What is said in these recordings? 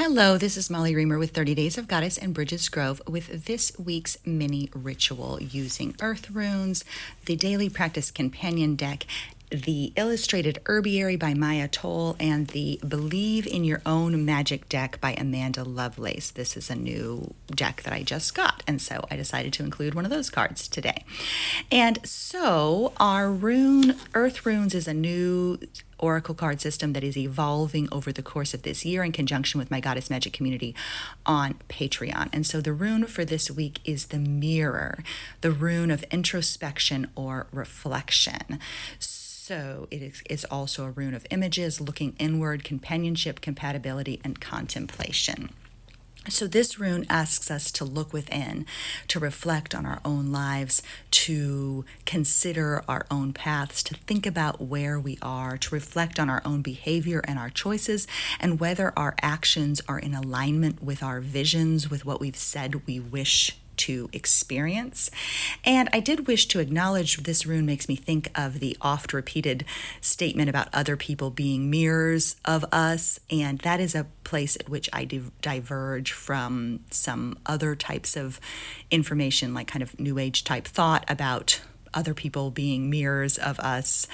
Hello, this is Molly Reamer with 30 Days of Goddess and Bridges Grove with this week's mini ritual using earth runes, the daily practice companion deck, the Illustrated Herbiary by Maia, and the Believe in Your Own Magic deck by Amanda Lovelace. This is a new deck that I just got, and so I decided to include one of those cards today. And so our Earth Runes is a new oracle card system that is evolving over the course of this year in conjunction with my Goddess Magic community on Patreon. And so the rune for this week is the Mirror, the rune of introspection or reflection. So it is also a rune of images, looking inward, companionship, compatibility, and contemplation. So this rune asks us to look within, to reflect on our own lives, to consider our own paths, to think about where we are, to reflect on our own behavior and our choices, and whether our actions are in alignment with our visions, with what we've said we wish to experience. And I did wish to acknowledge this rune makes me think of the oft repeated statement about other people being mirrors of us, and that is a place at which I diverge from some other types of information, like kind of new age type thought about other people being mirrors of us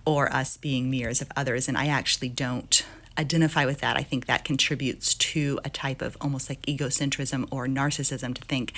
or us being mirrors of others, and I actually don't identify with that. I think that contributes to a type of almost like egocentrism or narcissism, to think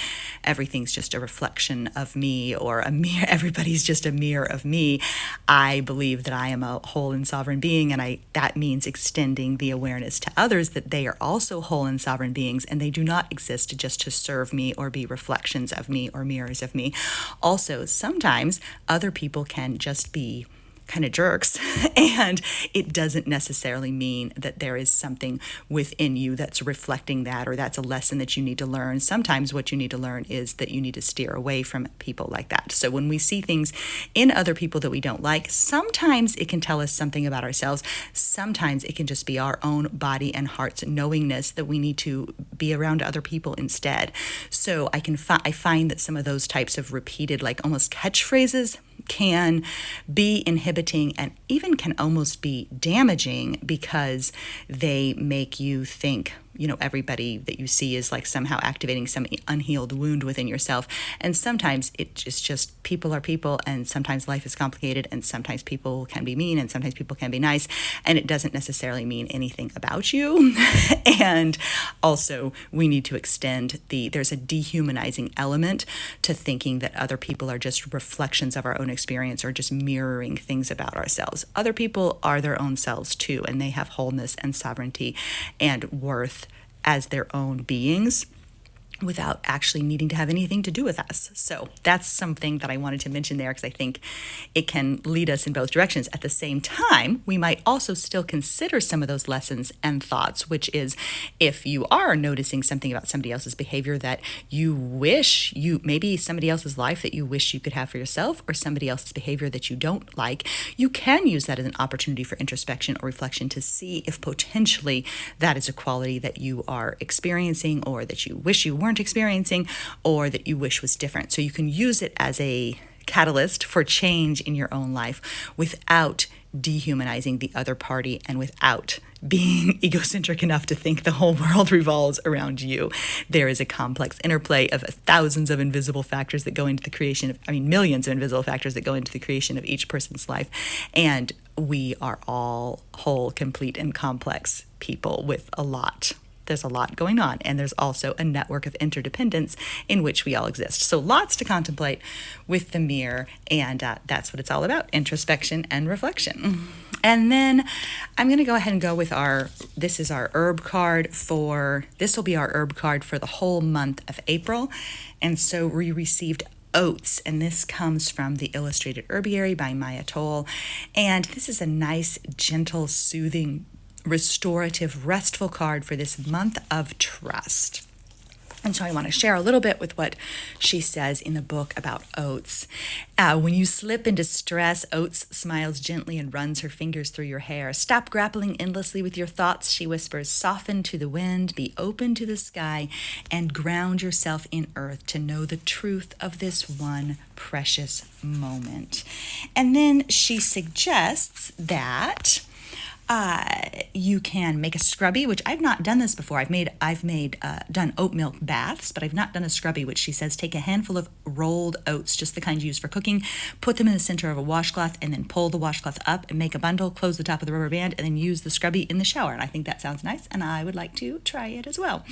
everything's just a reflection of me or a mirror, everybody's just a mirror of me. I believe that I am a whole and sovereign being, and that means extending the awareness to others that they are also whole and sovereign beings, and they do not exist just to serve me or be reflections of me or mirrors of me. Also, sometimes other people can just be kind of jerks, and it doesn't necessarily mean that there is something within you that's reflecting that, or that's a lesson that you need to learn. Sometimes what you need to learn is that you need to steer away from people like that. So when we see things in other people that we don't like, sometimes it can tell us something about ourselves. Sometimes it can just be our own body and heart's knowingness that we need to be around other people instead. So I find that some of those types of repeated, like almost catchphrases, can be inhibiting and even can almost be damaging, because they make you think, everybody that you see is like somehow activating some unhealed wound within yourself. And sometimes it's just people are people, and sometimes life is complicated, and sometimes people can be mean, and sometimes people can be nice, and it doesn't necessarily mean anything about you. And also, we need to extend there's a dehumanizing element to thinking that other people are just reflections of our own experience or just mirroring things about ourselves. Other people are their own selves too, and they have wholeness and sovereignty and worth as their own beings, without actually needing to have anything to do with us. So that's something that I wanted to mention there, because I think it can lead us in both directions. At the same time, we might also still consider some of those lessons and thoughts, which is, if you are noticing something about somebody else's behavior that you wish maybe somebody else's life that you wish you could have for yourself, or somebody else's behavior that you don't like, you can use that as an opportunity for introspection or reflection to see if potentially that is a quality that you are experiencing, or that you wish you weren't experiencing, or that you wish was different. So you can use it as a catalyst for change in your own life without dehumanizing the other party, and without being egocentric enough to think the whole world revolves around you. There is a complex interplay of thousands of invisible factors that go into the creation of, millions of invisible factors that go into the creation of each person's life. And we are all whole, complete, and complex people with there's a lot going on, and there's also a network of interdependence in which we all exist. So lots to contemplate with the mirror, and that's what it's all about: introspection and reflection. And then I'm going to go ahead and go with this will be our herb card for the whole month of April. And so we received Oats, and this comes from the Illustrated Herbiary by Maia. And this is a nice, gentle, soothing, restorative, restful card for this month of trust. And so I want to share a little bit with what she says in the book about Oats. When you slip into stress, Oats smiles gently and runs her fingers through your hair. Stop grappling endlessly with your thoughts, she whispers. Soften to the wind, be open to the sky, and ground yourself in earth to know the truth of this one precious moment. And then she suggests that You can make a scrubby, which I've not done this before. Done oat milk baths, but I've not done a scrubby, which she says take a handful of rolled oats, just the kind used for cooking, put them in the center of a washcloth, and then pull the washcloth up and make a bundle, close the top of the rubber band, and then use the scrubby in the shower. And I think that sounds nice, and I would like to try it as well.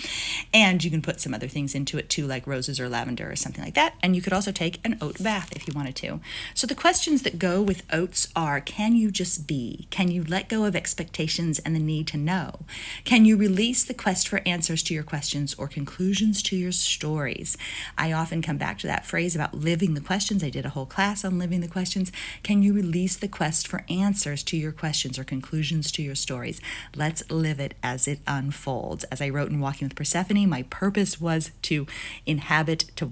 And you can put some other things into it too, like roses or lavender or something like that. And you could also take an oat bath if you wanted to. So the questions that go with oats are, can you just be? Can you let go of expectations and the need to know? Can you release the quest for answers to your questions or conclusions to your stories? I often come back to that phrase about living the questions. I did a whole class on living the questions. Can you release the quest for answers to your questions or conclusions to your stories? Let's live it as it unfolds. As I wrote in Walking with Persephone, my purpose was to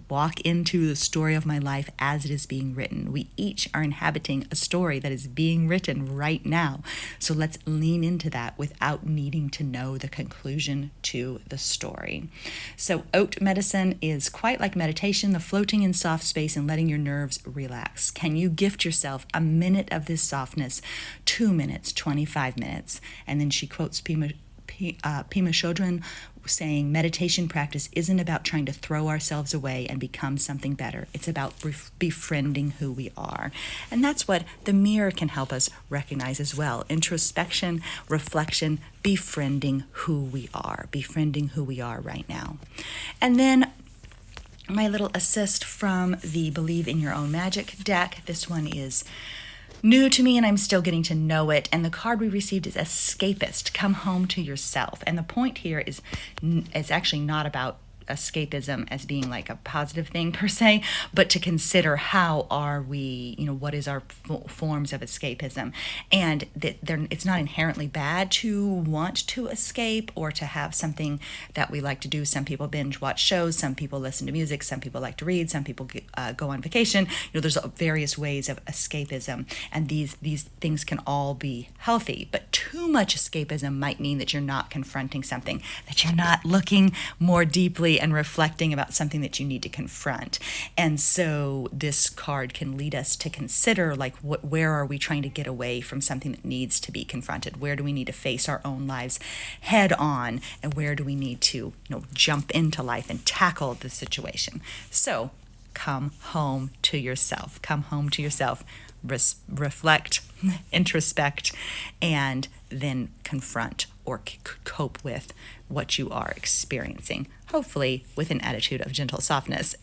walk into the story of my life as it is being written. We each are inhabiting a story that is being written right now. So let's lean into that without needing to know the conclusion to the story. So oat medicine is quite like meditation, the floating in soft space and letting your nerves relax. Can you gift yourself a minute of this softness, 2 minutes, 25 minutes? And then she quotes Pema Chodron saying, meditation practice isn't about trying to throw ourselves away and become something better. It's about befriending who we are. And that's what the mirror can help us recognize as well. Introspection, reflection, befriending who we are right now. And then my little assist from the Believe in Your Own Magic deck. This one is new to me and I'm still getting to know it. And the card we received is Escapist, come home to yourself. And the point here is it's actually not about escapism as being like a positive thing per se, but to consider how are we, what is our forms of escapism. And it's not inherently bad to want to escape or to have something that we like to do. Some people binge watch shows, some people listen to music, some people like to read, some people go on vacation. There's various ways of escapism, and these things can all be healthy, but too much escapism might mean that you're not confronting something, that you're not looking more deeply and reflecting about something that you need to confront. And so this card can lead us to consider, like, where are we trying to get away from something that needs to be confronted? Where do we need to face our own lives head on? And where do we need to, jump into life and tackle the situation? So come home to yourself. Come home to yourself. Reflect, introspect, and then confront or cope with what you are experiencing, hopefully with an attitude of gentle softness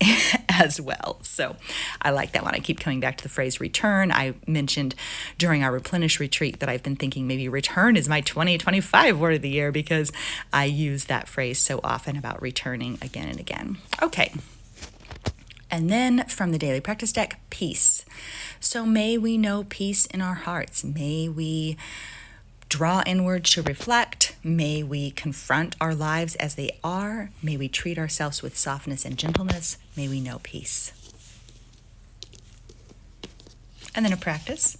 as well. So I like that one. I keep coming back to the phrase return. I mentioned during our Replenish retreat that I've been thinking maybe return is my 2025 word of the year because I use that phrase so often about returning again and again. Okay. And then from the Daily Practice deck, peace. So may we know peace in our hearts. May we draw inward to reflect. May we confront our lives as they are. May we treat ourselves with softness and gentleness. May we know peace. And then a practice,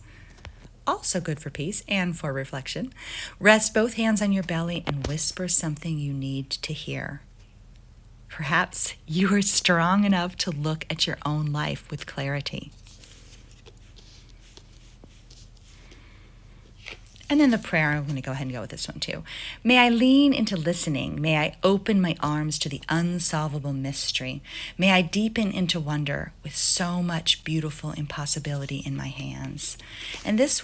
also good for peace and for reflection. Rest both hands on your belly and whisper something you need to hear. Perhaps you are strong enough to look at your own life with clarity. And then the prayer, I'm going to go ahead and go with this one too. May I lean into listening. May I open my arms to the unsolvable mystery. May I deepen into wonder with so much beautiful impossibility in my hands. And this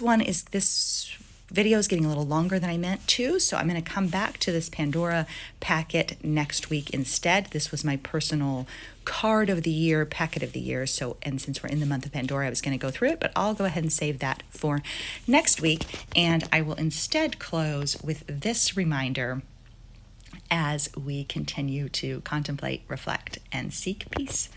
video is getting a little longer than I meant to, so I'm going to come back to this Pandora packet next week instead. This was my personal card of the year, packet of the year. And since we're in the month of Pandora, I was going to go through it, but I'll go ahead and save that for next week. And I will instead close with this reminder as we continue to contemplate, reflect, and seek peace.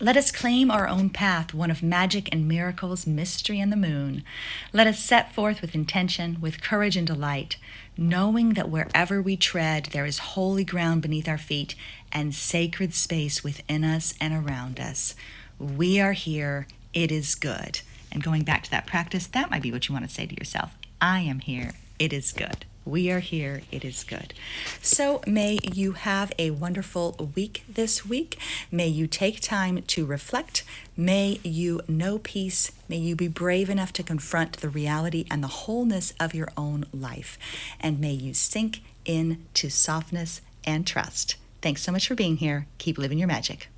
Let us claim our own path, one of magic and miracles, mystery and the moon. Let us set forth with intention, with courage and delight, knowing that wherever we tread, there is holy ground beneath our feet and sacred space within us and around us. We are here. It is good. And going back to that practice, that might be what you want to say to yourself. I am here. It is good. We are here. It is good. So may you have a wonderful week this week. May you take time to reflect. May you know peace. May you be brave enough to confront the reality and the wholeness of your own life. And may you sink into softness and trust. Thanks so much for being here. Keep living your magic.